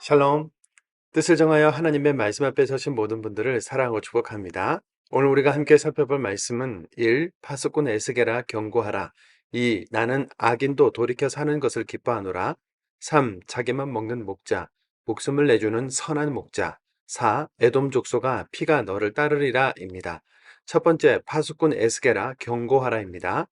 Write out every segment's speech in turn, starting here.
샬롬. 뜻을 정하여 하나님의 말씀 앞에 서신 모든 분들을 사랑하고 축복합니다. 오늘 우리가 함께 살펴볼 말씀은 1. 파수꾼 에스게라 경고하라. 2. 나는 악인도 돌이켜 사는 것을 기뻐하노라. 3. 자기만 먹는 목자, 목숨을 내주는 선한 목자. 4. 에돔 족속아 피가 너를 따르리라 입니다. 첫 번째, 파수꾼 에스게라 경고하라입니다.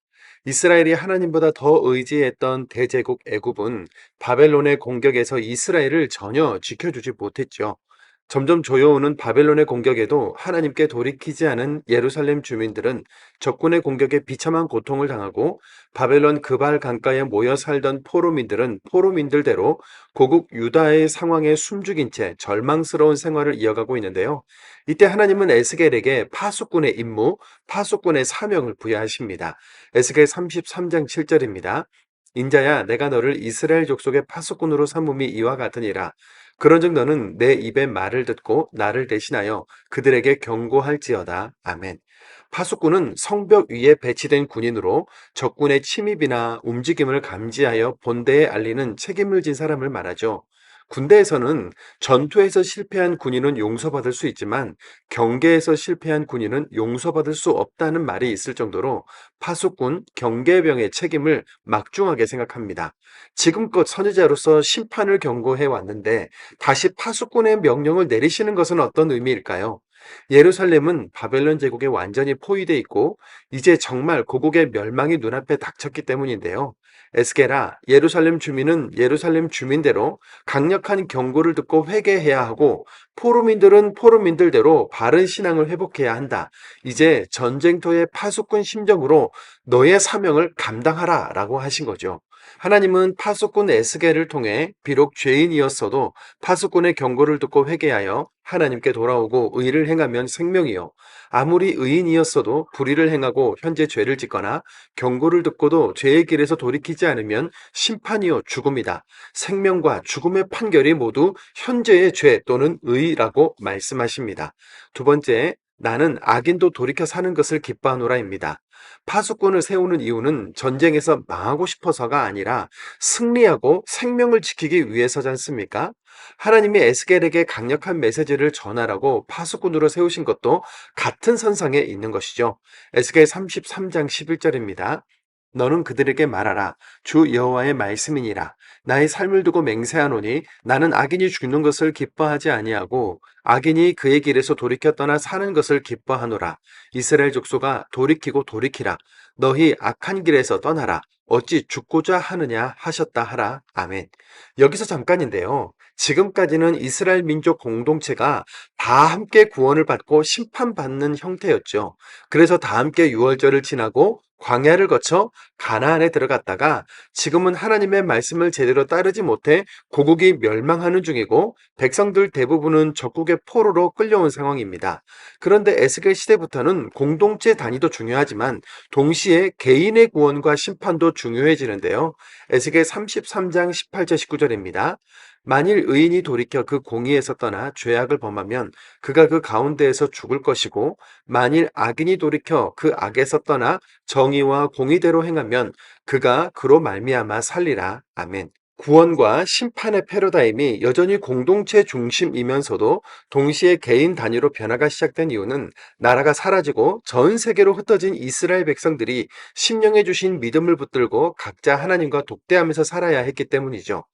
이스라엘이 하나님보다 더 의지했던 대제국 애굽은 바벨론의 공격에서 이스라엘을 전혀 지켜주지 못했죠. 점점 조여오는 바벨론의 공격에도 하나님께 돌이키지 않은 예루살렘 주민들은 적군의 공격에 비참한 고통을 당하고, 바벨론 그발 강가에 모여 살던 포로민들은 포로민들대로 고국 유다의 상황에 숨죽인 채 절망스러운 생활을 이어가고 있는데요. 이때 하나님은 에스겔에게 파수꾼의 임무, 파수꾼의 사명을 부여하십니다. 에스겔 33장 7절입니다. 인자야, 내가 너를 이스라엘 족속의 파수꾼으로 삼음이 이와 같으니라. 그런즉 너는 내 입의 말을 듣고 나를 대신하여 그들에게 경고할지어다. 아멘. 파수꾼은 성벽 위에 배치된 군인으로 적군의 침입이나 움직임을 감지하여 본대에 알리는 책임을 진 사람을 말하죠. 군대에서는 전투에서 실패한 군인은 용서받을 수 있지만 경계에서 실패한 군인은 용서받을 수 없다는 말이 있을 정도로 파수꾼, 경계병의 책임을 막중하게 생각합니다. 지금껏 선지자로서 심판을 경고해 왔는데 다시 파수꾼의 명령을 내리시는 것은 어떤 의미일까요? 예루살렘은 바벨론 제국에 완전히 포위돼 있고 이제 정말 고국의 멸망이 눈앞에 닥쳤기 때문인데요. 에스겔아, 예루살렘 주민은 예루살렘 주민대로 강력한 경고를 듣고 회개해야 하고, 포로민들은 포로민들대로 바른 신앙을 회복해야 한다. 이제 전쟁터의 파수꾼 심정으로 너의 사명을 감당하라 라고 하신 거죠. 하나님은 파수꾼 에스겔을 통해 비록 죄인이었어도 파수꾼의 경고를 듣고 회개하여 하나님께 돌아오고 의를 행하면 생명이요, 아무리 의인이었어도 불의를 행하고 현재 죄를 짓거나 경고를 듣고도 죄의 길에서 돌이키지 않으면 심판이요 죽음이다. 생명과 죽음의 판결이 모두 현재의 죄 또는 의라고 말씀하십니다. 두 번째, 나는 악인도 돌이켜 사는 것을 기뻐하노라입니다. 파수꾼을 세우는 이유는 전쟁에서 망하고 싶어서가 아니라 승리하고 생명을 지키기 위해서지 않습니까? 하나님이 에스겔에게 강력한 메시지를 전하라고 파수꾼으로 세우신 것도 같은 선상에 있는 것이죠. 에스겔 33장 11절입니다. 너는 그들에게 말하라. 주 여호와의 말씀이니라. 나의 삶을 두고 맹세하노니 나는 악인이 죽는 것을 기뻐하지 아니하고 악인이 그의 길에서 돌이켜 떠나 사는 것을 기뻐하노라. 이스라엘 족속아 돌이키고 돌이키라. 너희 악한 길에서 떠나라. 어찌 죽고자 하느냐 하셨다 하라. 아멘. 여기서 잠깐인데요. 지금까지는 이스라엘 민족 공동체가 다 함께 구원을 받고 심판받는 형태였죠. 그래서 다 함께 유월절을 지나고 광야를 거쳐 가나안에 들어갔다가 지금은 하나님의 말씀을 제대로 따르지 못해 고국이 멸망하는 중이고 백성들 대부분은 적국의 포로로 끌려온 상황입니다. 그런데 에스겔 시대부터는 공동체 단위도 중요하지만 동시에 개인의 구원과 심판도 중요해지는데요. 에스겔 33장 18절 19절입니다. 만일 의인이 돌이켜 그 공의에서 떠나 죄악을 범하면 그가 그 가운데에서 죽을 것이고, 만일 악인이 돌이켜 그 악에서 떠나 정의와 공의대로 행하면 그가 그로 말미암아 살리라. 아멘. 구원과 심판의 패러다임이 여전히 공동체 중심이면서도 동시에 개인 단위로 변화가 시작된 이유는 나라가 사라지고 전 세계로 흩어진 이스라엘 백성들이 심령에 주신 믿음을 붙들고 각자 하나님과 독대하면서 살아야 했기 때문이죠.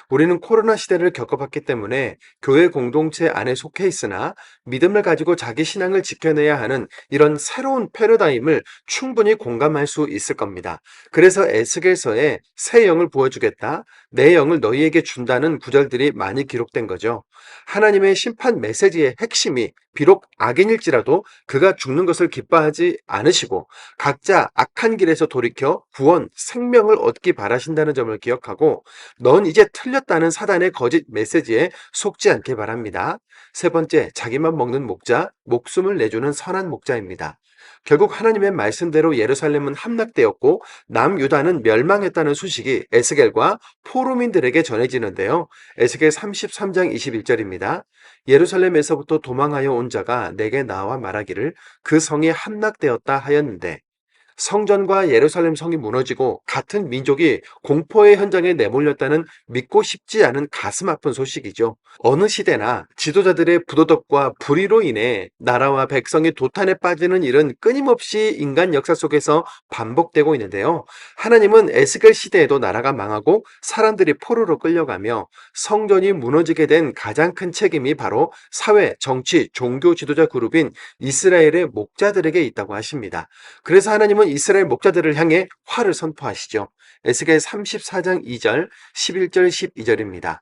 우리는 코로나 시대를 겪어봤기 때문에 교회 공동체 안에 속해 있으나 믿음을 가지고 자기 신앙을 지켜내야 하는 이런 새로운 패러다임을 충분히 공감할 수 있을 겁니다. 그래서 에스겔서에 새 영을 부어주겠다, 내 영을 너희에게 준다는 구절들이 많이 기록된 거죠. 하나님의 심판 메시지의 핵심이 비록 악인일지라도 그가 죽는 것을 기뻐하지 않으시고 각자 악한 길에서 돌이켜 구원, 생명을 얻기 바라신다는 점을 기억하고, 넌 이제 틀렸다는 사단의 거짓 메시지에 속지 않길 바랍니다. 세 번째, 자기만 먹는 목자, 목숨을 내주는 선한 목자입니다. 결국 하나님의 말씀대로 예루살렘은 함락되었고 남유다는 멸망했다는 소식이 에스겔과 포로민들에게 전해지는데요. 에스겔 33장 21절입니다. 예루살렘에서부터 도망하여 온 자가 내게 나와 말하기를 그 성이 함락되었다 하였는데, 성전과 예루살렘 성이 무너지고 같은 민족이 공포의 현장에 내몰렸다는 믿고 싶지 않은 가슴 아픈 소식이죠. 어느 시대나 지도자들의 부도덕과 불의로 인해 나라와 백성이 도탄에 빠지는 일은 끊임없이 인간 역사 속에서 반복되고 있는데요. 하나님은 에스겔 시대에도 나라가 망하고 사람들이 포로로 끌려가며 성전이 무너지게 된 가장 큰 책임이 바로 사회, 정치, 종교 지도자 그룹인 이스라엘의 목자들에게 있다고 하십니다. 그래서 하나님은 이스라엘 목자들을 향해 화를 선포하시죠. 에스겔 34장 2절, 11절, 12절입니다.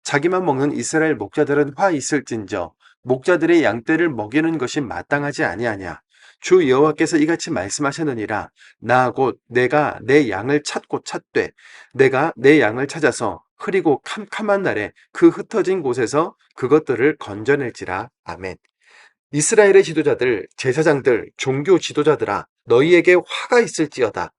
자기만 먹는 이스라엘 목자들은 화 있을진저 목자들의 양떼를 먹이는 것이 마땅하지 아니하냐. 주 여호와께서 이같이 말씀하셨느니라. 나 곧 내가 내 양을 찾고 찾되 내가 내 양을 찾아서 흐리고 캄캄한 날에 그 흩어진 곳에서 그것들을 건져낼지라. 아멘. 이스라엘의 지도자들, 제사장들, 종교 지도자들아, 너희에게 화가 있을지어다.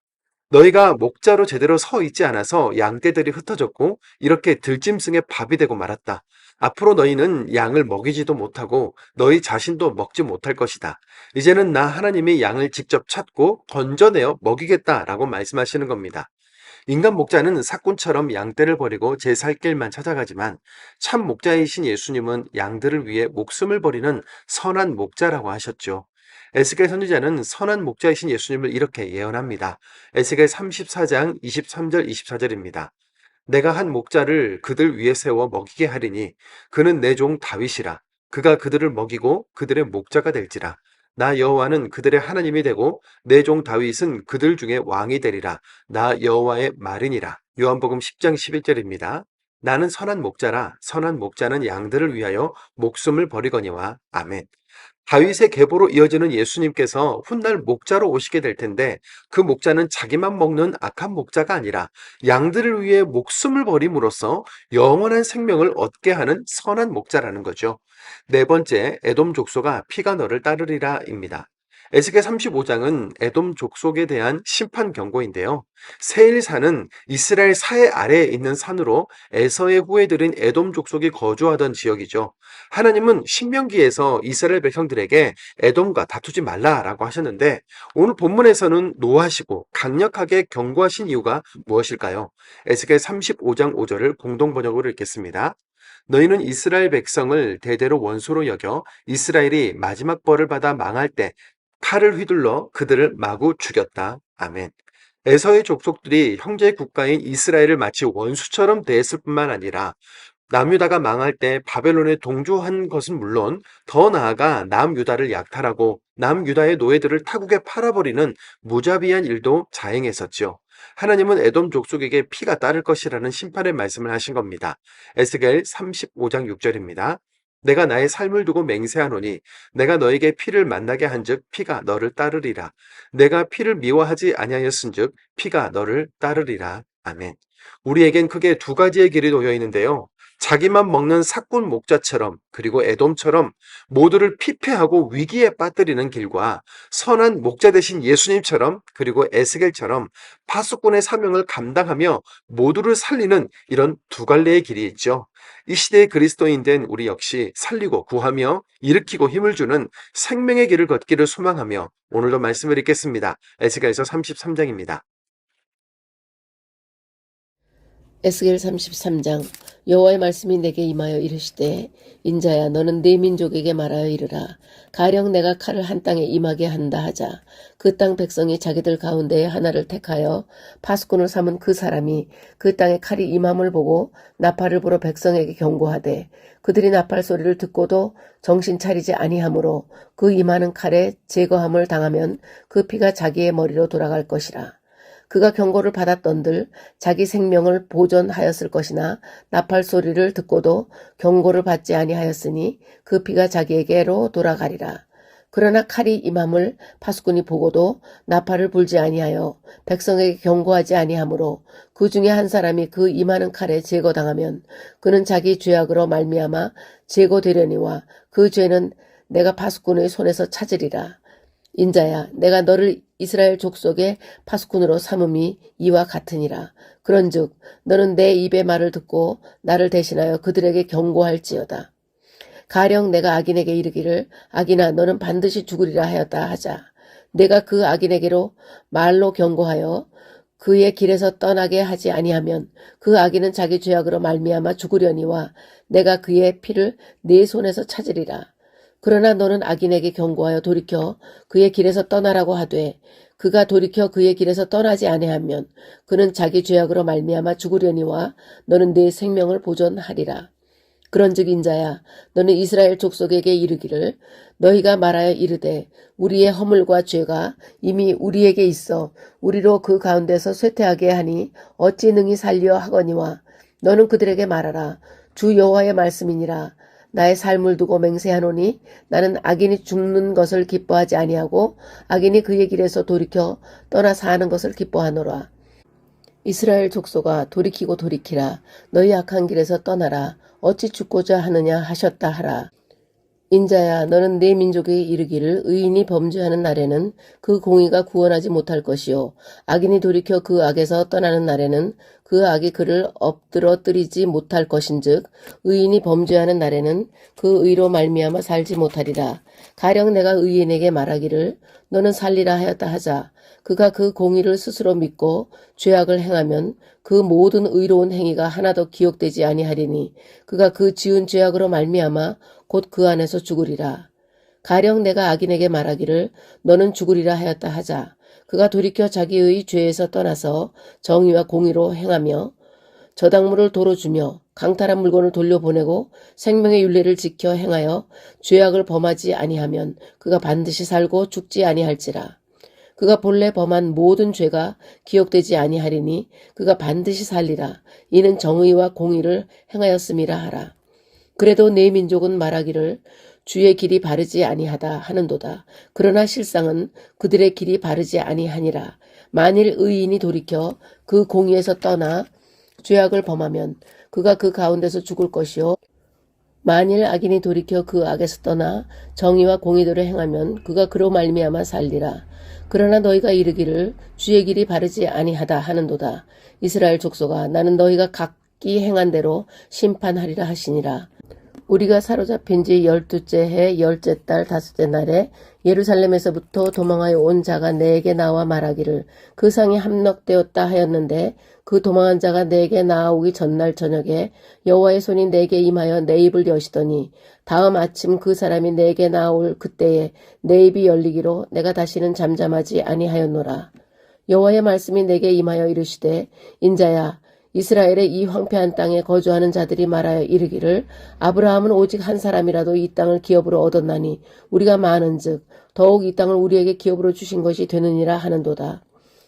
너희가 목자로 제대로 서 있지 않아서 양떼들이 흩어졌고 이렇게 들짐승의 밥이 되고 말았다. 앞으로 너희는 양을 먹이지도 못하고 너희 자신도 먹지 못할 것이다. 이제는 나 하나님이 양을 직접 찾고 건져내어 먹이겠다라고 말씀하시는 겁니다. 인간 목자는 사꾼처럼 양떼를 버리고 제 살 길만 찾아가지만 참 목자이신 예수님은 양들을 위해 목숨을 버리는 선한 목자라고 하셨죠. 에스겔 선지자는 선한 목자이신 예수님을 이렇게 예언합니다. 에스겔 34장 23절 24절입니다. 내가 한 목자를 그들 위에 세워 먹이게 하리니 그는 내 종 다윗이라. 그가 그들을 먹이고 그들의 목자가 될지라. 나 여호와는 그들의 하나님이 되고 내 종 다윗은 그들 중에 왕이 되리라. 나 여호와의 말이니라. 요한복음 10장 11절입니다. 나는 선한 목자라. 선한 목자는 양들을 위하여 목숨을 버리거니와. 아멘. 다윗의 계보로 이어지는 예수님께서 훗날 목자로 오시게 될 텐데 그 목자는 자기만 먹는 악한 목자가 아니라 양들을 위해 목숨을 버림으로써 영원한 생명을 얻게 하는 선한 목자라는 거죠. 네 번째, 에돔 족속아 피가 너를 따르리라입니다. 에스겔 35장은 에돔 족속에 대한 심판 경고인데요. 세일산은 이스라엘 사해 아래에 있는 산으로 에서의 후예들인 에돔 족속이 거주하던 지역이죠. 하나님은 신명기에서 이스라엘 백성들에게 에돔과 다투지 말라라고 하셨는데 오늘 본문에서는 노하시고 강력하게 경고하신 이유가 무엇일까요? 에스겔 35장 5절을 공동 번역으로 읽겠습니다. 너희는 이스라엘 백성을 대대로 원수로 여겨 이스라엘이 마지막 벌을 받아 망할 때 칼을 휘둘러 그들을 마구 죽였다. 아멘. 에서의 족속들이 형제 국가인 이스라엘을 마치 원수처럼 대했을 뿐만 아니라 남유다가 망할 때 바벨론에 동조한 것은 물론 더 나아가 남유다를 약탈하고 남유다의 노예들을 타국에 팔아버리는 무자비한 일도 자행했었죠. 하나님은 에돔 족속에게 피가 따를 것이라는 심판의 말씀을 하신 겁니다. 에스겔 35장 6절입니다. 내가 나의 삶을 두고 맹세하노니 내가 너에게 피를 만나게 한즉 피가 너를 따르리라. 내가 피를 미워하지 아니하였은즉 피가 너를 따르리라. 아멘. 우리에겐 크게 두 가지의 길이 놓여 있는데요. 자기만 먹는 사꾼 목자처럼 그리고 에돔처럼 모두를 피폐하고 위기에 빠뜨리는 길과 선한 목자 되신 예수님처럼 그리고 에스겔처럼 파수꾼의 사명을 감당하며 모두를 살리는 이런 두 갈래의 길이 있죠. 이 시대의 그리스도인 된 우리 역시 살리고 구하며 일으키고 힘을 주는 생명의 길을 걷기를 소망하며 오늘도 말씀을 읽겠습니다. 에스겔서 33장입니다. 에스겔 33장 여호와의 말씀이 내게 임하여 이르시되 인자야 너는 네 민족에게 말하여 이르라. 가령 내가 칼을 한 땅에 임하게 한다 하자. 그 땅 백성이 자기들 가운데에 하나를 택하여 파수꾼을 삼은 그 사람이 그 땅에 칼이 임함을 보고 나팔을 불어 백성에게 경고하되 그들이 나팔 소리를 듣고도 정신 차리지 아니하므로 그 임하는 칼에 제거함을 당하면 그 피가 자기의 머리로 돌아갈 것이라. 그가 경고를 받았던들 자기 생명을 보존하였을 것이나 나팔 소리를 듣고도 경고를 받지 아니하였으니 그 피가 자기에게로 돌아가리라. 그러나 칼이 임함을 파수꾼이 보고도 나팔을 불지 아니하여 백성에게 경고하지 아니하므로 그 중에 한 사람이 그 임하는 칼에 제거당하면 그는 자기 죄악으로 말미암아 제거되려니와 그 죄는 내가 파수꾼의 손에서 찾으리라. 인자야 내가 너를 이스라엘 족속의 파수꾼으로 삼음이 이와 같으니라. 그런즉 너는 내 입의 말을 듣고 나를 대신하여 그들에게 경고할지어다. 가령 내가 악인에게 이르기를 악인아 너는 반드시 죽으리라 하였다 하자. 내가 그 악인에게로 말로 경고하여 그의 길에서 떠나게 하지 아니하면 그 악인은 자기 죄악으로 말미암아 죽으려니와 내가 그의 피를 네 손에서 찾으리라. 그러나 너는 악인에게 경고하여 돌이켜 그의 길에서 떠나라고 하되 그가 돌이켜 그의 길에서 떠나지 아니하면 그는 자기 죄악으로 말미암아 죽으려니와 너는 네 생명을 보존하리라. 그런즉 인자야 너는 이스라엘 족속에게 이르기를 너희가 말하여 이르되 우리의 허물과 죄가 이미 우리에게 있어 우리로 그 가운데서 쇠퇴하게 하니 어찌 능히 살려 하거니와 너는 그들에게 말하라. 주 여호와의 말씀이니라. 나의 삶을 두고 맹세하노니 나는 악인이 죽는 것을 기뻐하지 아니하고 악인이 그의 길에서 돌이켜 떠나 사는 것을 기뻐하노라. 이스라엘 족속아 돌이키고 돌이키라. 너희 악한 길에서 떠나라. 어찌 죽고자 하느냐 하셨다 하라. 인자야 너는 내 민족에게 이르기를 의인이 범죄하는 날에는 그 공의가 구원하지 못할 것이요 악인이 돌이켜 그 악에서 떠나는 날에는 그 악이 그를 엎드러뜨리지 못할 것인즉 의인이 범죄하는 날에는 그 의로 말미암아 살지 못하리라. 가령 내가 의인에게 말하기를 너는 살리라 하였다 하자. 그가 그 공의를 스스로 믿고 죄악을 행하면 그 모든 의로운 행위가 하나도 기억되지 아니하리니 그가 그 지은 죄악으로 말미암아 곧 그 안에서 죽으리라. 가령 내가 악인에게 말하기를 너는 죽으리라 하였다 하자. 그가 돌이켜 자기의 죄에서 떠나서 정의와 공의로 행하며 저당물을 도로 주며 강탈한 물건을 돌려보내고 생명의 율례를 지켜 행하여 죄악을 범하지 아니하면 그가 반드시 살고 죽지 아니할지라. 그가 본래 범한 모든 죄가 기억되지 아니하리니 그가 반드시 살리라. 이는 정의와 공의를 행하였음이라 하라. 그래도 내 민족은 말하기를 주의 길이 바르지 아니하다 하는도다. 그러나 실상은 그들의 길이 바르지 아니하니라. 만일 의인이 돌이켜 그 공의에서 떠나 죄악을 범하면 그가 그 가운데서 죽을 것이요 만일 악인이 돌이켜 그 악에서 떠나 정의와 공의대로 행하면 그가 그로 말미암아 살리라. 그러나 너희가 이르기를 주의 길이 바르지 아니하다 하는도다. 이스라엘 족속아 나는 너희가 각기 행한 대로 심판하리라 하시니라. 우리가 사로잡힌 지 12째 해 10째 달 5째 날에 예루살렘에서부터 도망하여 온 자가 내게 나와 말하기를 그 상이 함락되었다 하였는데 그 도망한 자가 내게 나아오기 전날 저녁에 여호와의 손이 내게 임하여 내 입을 여시더니 다음 아침 그 사람이 내게 나아올 그때에 내 입이 열리기로 내가 다시는 잠잠하지 아니하였노라. 여호와의 말씀이 내게 임하여 이르시되 인자야 이스라엘의 이 황폐한 땅에 거주하는 자들이 말하여 이르기를 아브라함은 오직 한 사람이라도 이 땅을 기업으로 얻었나니 우리가 많은즉 더욱 이 땅을 우리에게 기업으로 주신 것이 되느니라 하는도다.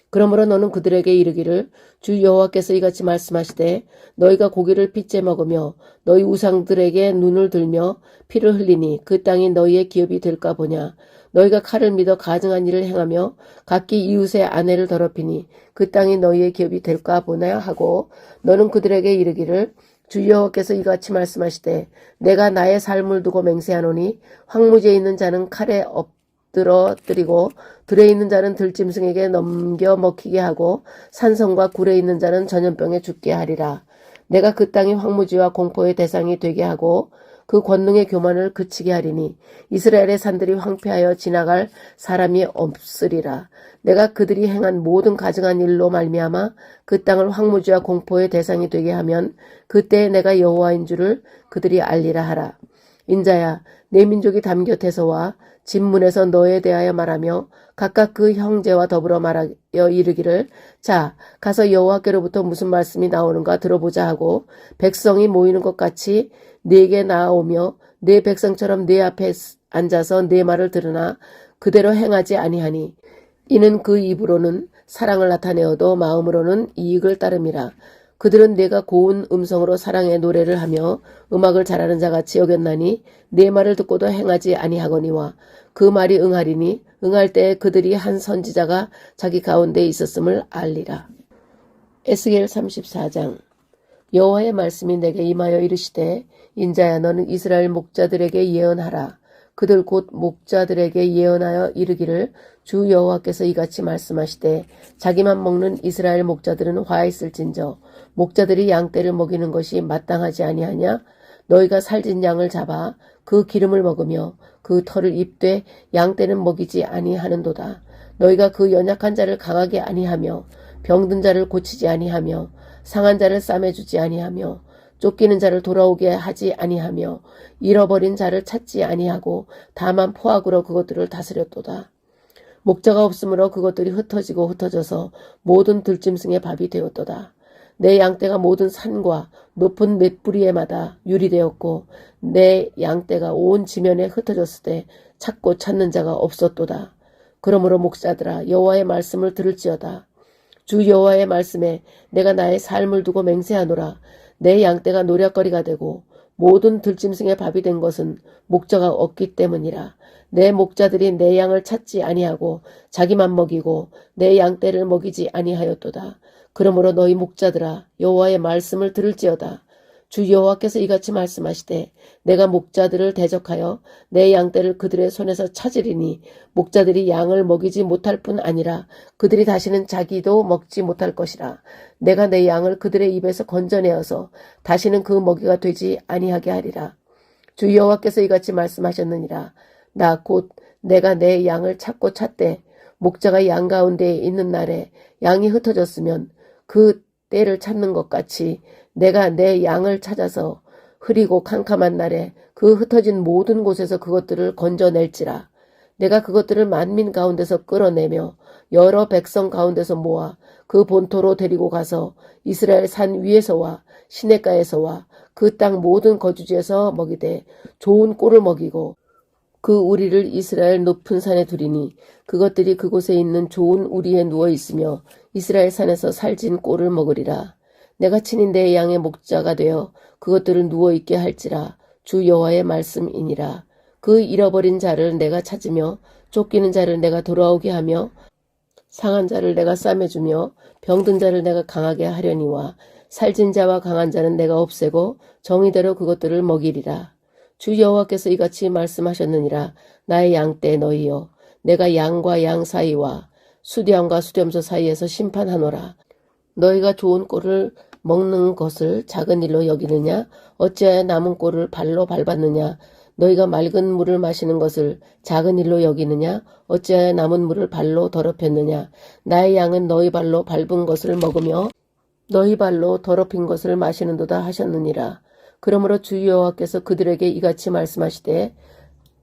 그러므로 너는 그들에게 이르기를 주 여호와께서 이같이 말씀하시되 너희가 고기를 빚제 먹으며 너희 우상들에게 눈을 들며 피를 흘리니 그 땅이 너희의 기업이 될까 보냐. 너희가 칼을 믿어 가증한 일을 행하며 각기 이웃의 아내를 더럽히니 그 땅이 너희의 기업이 될까 보냐 하고 너는 그들에게 이르기를 주 여호와께서 이같이 말씀하시되 내가 나의 삶을 두고 맹세하노니 황무지에 있는 자는 칼에 엎드러뜨리고 들에 있는 자는 들짐승에게 넘겨 먹히게 하고 산성과 굴에 있는 자는 전염병에 죽게 하리라. 내가 그 땅이 황무지와 공포의 대상이 되게 하고 그 권능의 교만을 그치게 하리니 이스라엘의 산들이 황폐하여 지나갈 사람이 없으리라. 내가 그들이 행한 모든 가증한 일로 말미암아 그 땅을 황무지와 공포의 대상이 되게 하면 그때에 내가 여호와인 줄을 그들이 알리라 하라. 인자야 내 민족이 담 곁에서 와 진문에서 너에 대하여 말하며 각각 그 형제와 더불어 말하여 이르기를 자 가서 여호와께로부터 무슨 말씀이 나오는가 들어보자 하고 백성이 모이는 것 같이 네게 나아오며 네 백성처럼 네 앞에 앉아서 네 말을 들으나 그대로 행하지 아니하니 이는 그 입으로는 사랑을 나타내어도 마음으로는 이익을 따름이라. 그들은 내가 고운 음성으로 사랑의 노래를 하며 음악을 잘하는 자같이 여겼나니 네 말을 듣고도 행하지 아니하거니와 그 말이 응하리니 응할 때에 그들이 한 선지자가 자기 가운데 있었음을 알리라. 에스겔 34장 여호와의 말씀이 내게 임하여 이르시되 인자야 너는 이스라엘 목자들에게 예언하라. 그들 곧 목자들에게 예언하여 이르기를 주 여호와께서 이같이 말씀하시되 자기만 먹는 이스라엘 목자들은 화 있을진저 목자들이 양떼를 먹이는 것이 마땅하지 아니하냐. 너희가 살진 양을 잡아 그 기름을 먹으며 그 털을 입되 양떼는 먹이지 아니하는도다. 너희가 그 연약한 자를 강하게 아니하며 병든 자를 고치지 아니하며 상한 자를 싸매주지 아니하며 쫓기는 자를 돌아오게 하지 아니하며 잃어버린 자를 찾지 아니하고 다만 포악으로 그것들을 다스렸도다. 목자가 없으므로 그것들이 흩어지고 흩어져서 모든 들짐승의 밥이 되었도다. 내 양떼가 모든 산과 높은 맷뿌리에마다 유리되었고 내 양떼가 온 지면에 흩어졌을 때 찾고 찾는 자가 없었도다. 그러므로 목자들아 여호와의 말씀을 들을지어다. 주 여호와의 말씀에 내가 나의 삶을 두고 맹세하노라. 내 양떼가 노략거리가 되고 모든 들짐승의 밥이 된 것은 목자가 없기 때문이라. 내 목자들이 내 양을 찾지 아니하고 자기만 먹이고 내 양떼를 먹이지 아니하였도다. 그러므로 너희 목자들아 여호와의 말씀을 들을지어다. 주 여호와께서 이같이 말씀하시되 내가 목자들을 대적하여 내 양떼를 그들의 손에서 찾으리니 목자들이 양을 먹이지 못할 뿐 아니라 그들이 다시는 자기도 먹지 못할 것이라. 내가 내 양을 그들의 입에서 건져내어서 다시는 그 먹이가 되지 아니하게 하리라. 주 여호와께서 이같이 말씀하셨느니라. 나 곧 내가 내 양을 찾고 찾되 목자가 양 가운데에 있는 날에 양이 흩어졌으면 그 때를 찾는 것 같이 내가 내 양을 찾아서 흐리고 캄캄한 날에 그 흩어진 모든 곳에서 그것들을 건져낼지라. 내가 그것들을 만민 가운데서 끌어내며 여러 백성 가운데서 모아 그 본토로 데리고 가서 이스라엘 산 위에서와 시냇가에서와 그 땅 모든 거주지에서 먹이되 좋은 꼴을 먹이고 그 우리를 이스라엘 높은 산에 두리니 그것들이 그곳에 있는 좋은 우리에 누워 있으며 이스라엘 산에서 살진 꼴을 먹으리라. 내가 친히 내 양의 목자가 되어 그것들을 누워 있게 할지라. 주 여호와의 말씀이니라. 그 잃어버린 자를 내가 찾으며 쫓기는 자를 내가 돌아오게 하며 상한 자를 내가 싸매주며 병든 자를 내가 강하게 하려니와 살진 자와 강한 자는 내가 없애고 정의대로 그것들을 먹이리라. 주 여호와께서 이같이 말씀하셨느니라. 나의 양떼 너희여 내가 양과 양 사이와 수렴과 수렴소 사이에서 심판하노라. 너희가 좋은 꼴을 먹는 것을 작은 일로 여기느냐? 어찌하여 남은 꼴을 발로 밟았느냐? 너희가 맑은 물을 마시는 것을 작은 일로 여기느냐? 어찌하여 남은 물을 발로 더럽혔느냐? 나의 양은 너희 발로 밟은 것을 먹으며 너희 발로 더럽힌 것을 마시는도다 하셨느니라. 그러므로 주 여호와께서 그들에게 이같이 말씀하시되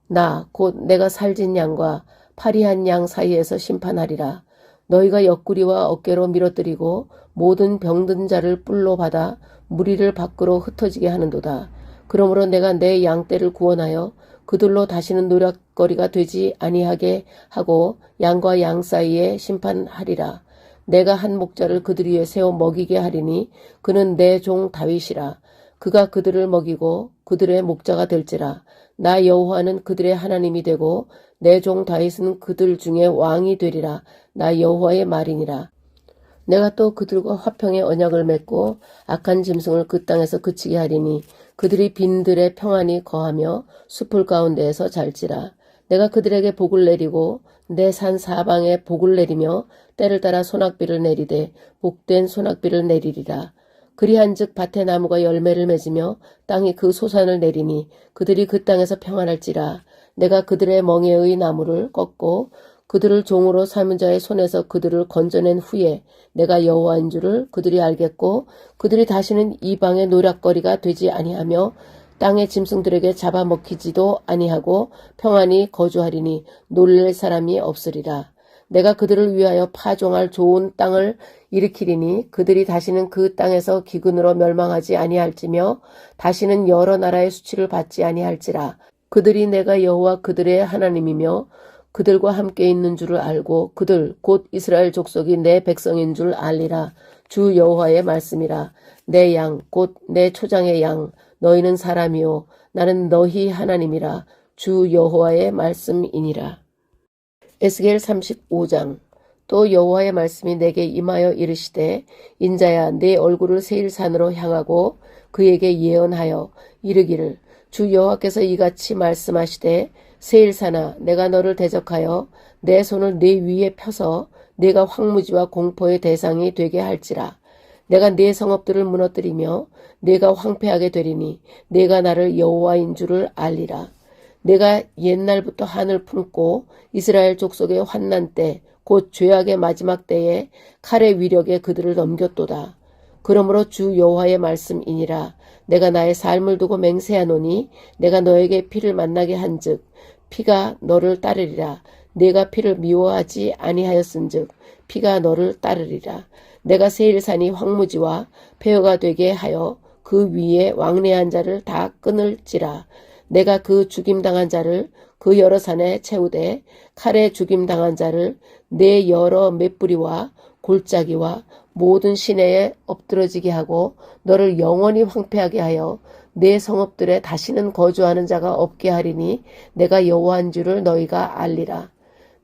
나 곧 내가 살진 양과 파리한 양 사이에서 심판하리라. 너희가 옆구리와 어깨로 밀어뜨리고 모든 병든 자를 뿔로 받아 무리를 밖으로 흩어지게 하는도다. 그러므로 내가 내 양떼를 구원하여 그들로 다시는 노략거리가 되지 아니하게 하고 양과 양 사이에 심판하리라. 내가 한 목자를 그들 위에 세워 먹이게 하리니 그는 내 종 다윗이라. 그가 그들을 먹이고 그들의 목자가 될지라. 나 여호와는 그들의 하나님이 되고 내 종 다윗은 그들 중에 왕이 되리라. 나 여호와의 말이니라. 내가 또 그들과 화평의 언약을 맺고 악한 짐승을 그 땅에서 그치게 하리니 그들이 빈들에 평안히 거하며 숲을 가운데에서 잘지라. 내가 그들에게 복을 내리고 내 산 사방에 복을 내리며 때를 따라 소낙비를 내리되 복된 소낙비를 내리리라. 그리한즉 밭에 나무가 열매를 맺으며 땅이 그 소산을 내리니 그들이 그 땅에서 평안할지라. 내가 그들의 멍에의 나무를 꺾고 그들을 종으로 삼은 자의 손에서 그들을 건져낸 후에 내가 여호와인 줄을 그들이 알겠고 그들이 다시는 이방의 노략거리가 되지 아니하며 땅의 짐승들에게 잡아먹히지도 아니하고 평안히 거주하리니 놀랄 사람이 없으리라. 내가 그들을 위하여 파종할 좋은 땅을 일으키리니 그들이 다시는 그 땅에서 기근으로 멸망하지 아니할지며 다시는 여러 나라의 수치를 받지 아니할지라. 그들이 내가 여호와 그들의 하나님이며 그들과 함께 있는 줄을 알고 그들 곧 이스라엘 족속이 내 백성인 줄 알리라. 주 여호와의 말씀이라. 내 양 곧 내 초장의 양 너희는 사람이요 나는 너희 하나님이라. 주 여호와의 말씀이니라. 에스겔 35장. 또 여호와의 말씀이 내게 임하여 이르시되 인자야 내 얼굴을 세일산으로 향하고 그에게 예언하여 이르기를 주 여호와께서 이같이 말씀하시되 세일산아 내가 너를 대적하여 내 손을 네 위에 펴서 네가 황무지와 공포의 대상이 되게 할지라. 내가 네 성읍들을 무너뜨리며 네가 황폐하게 되리니 네가 나를 여호와인 줄을 알리라. 내가 옛날부터 한을 품고 이스라엘 족속의 환난 때 곧 죄악의 마지막 때에 칼의 위력에 그들을 넘겼도다. 그러므로 주 여호와의 말씀이니라. 내가 나의 삶을 두고 맹세하노니 내가 너에게 피를 만나게 한즉 피가 너를 따르리라. 내가 피를 미워하지 아니하였은즉 피가 너를 따르리라. 내가 세일산이 황무지와 폐허가 되게 하여 그 위에 왕래한 자를 다 끊을지라. 내가 그 죽임당한 자를 그 여러 산에 채우되 칼에 죽임당한 자를 내 여러 맷뿌리와 골짜기와 모든 시내에 엎드러지게 하고 너를 영원히 황폐하게 하여 내 성읍들에 다시는 거주하는 자가 없게 하리니 내가 여호와인 줄을 너희가 알리라.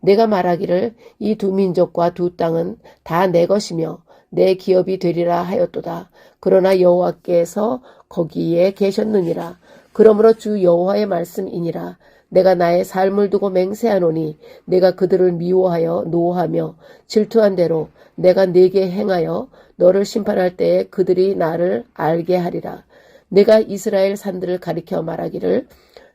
내가 말하기를 이 두 민족과 두 땅은 다 내 것이며 내 기업이 되리라 하였도다. 그러나 여호와께서 거기에 계셨느니라. 그러므로 주 여호와의 말씀이니라. 내가 나의 삶을 두고 맹세하노니 내가 그들을 미워하여 노하며 질투한 대로 내가 네게 행하여 너를 심판할 때에 그들이 나를 알게 하리라. 내가 이스라엘 산들을 가리켜 말하기를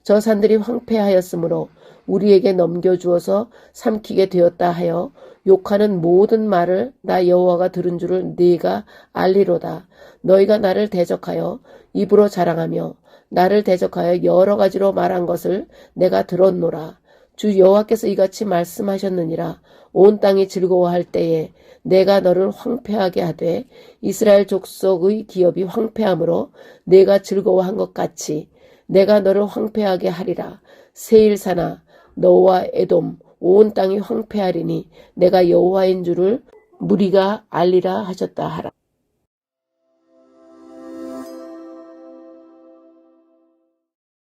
저 산들이 황폐하였으므로 우리에게 넘겨주어서 삼키게 되었다 하여 욕하는 모든 말을 나 여호와가 들은 줄을 네가 알리로다. 너희가 나를 대적하여 입으로 자랑하며 나를 대적하여 여러 가지로 말한 것을 내가 들었노라. 주 여호와께서 이같이 말씀하셨느니라. 온 땅이 즐거워할 때에 내가 너를 황폐하게 하되 이스라엘 족속의 기업이 황폐함으로 내가 즐거워한 것 같이 내가 너를 황폐하게 하리라. 세일산아 너와 에돔 온 땅이 황폐하리니 내가 여호와인 줄을 무리가 알리라 하셨다 하라.